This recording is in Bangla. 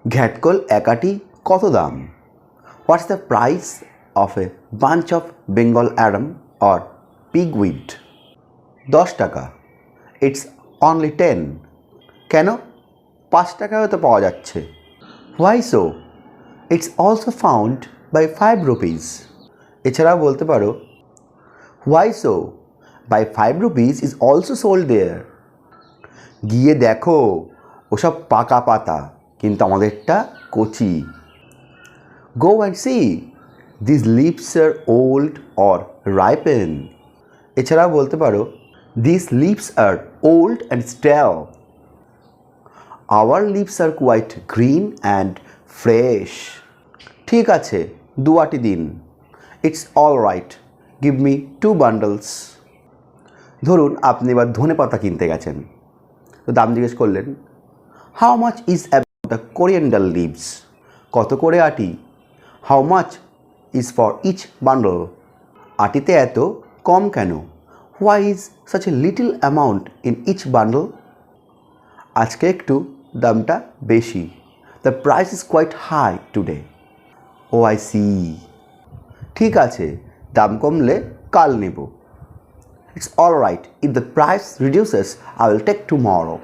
ঘ্যাটকল এক আটি কত দাম? What's the price of a bunch of Bengal adam or pigweed? 10 টাকা। It's only 10। কেন? 5 টাকায়ও তো পাওয়া যাচ্ছে। Why so? It's also found by 5 rupees. এছাড়াও বলতে পারো why so? By 5 rupees is also sold there. গিয়ে দেখো, ওসব পাকা পাতা, কিন্তু আমাদেরটা কচি। Go and see, this leaves are old or ripen. এছাড়াও বলতে পারো this leaves are old and stale. Our leaves are quite green and fresh. ঠিক আছে, 2 আটি দিন। It's all right, give me 2 bundles. ধরুন আপনি এবার ধনে পাতা কিনতে গেছেন, তো দাম জিজ্ঞেস করলেন, how much is about the coriander leaves? কত করে আটি? How much is for each bundle? আটিতে এত কম কেন? Why is such a little amount in each bundle? আজকে একটু দামটা বেশি। The price is quite high today. Oh I see. ঠিক আছে, দাম কমলে কাল নেব। It's all right, if the price reduces I will take tomorrow.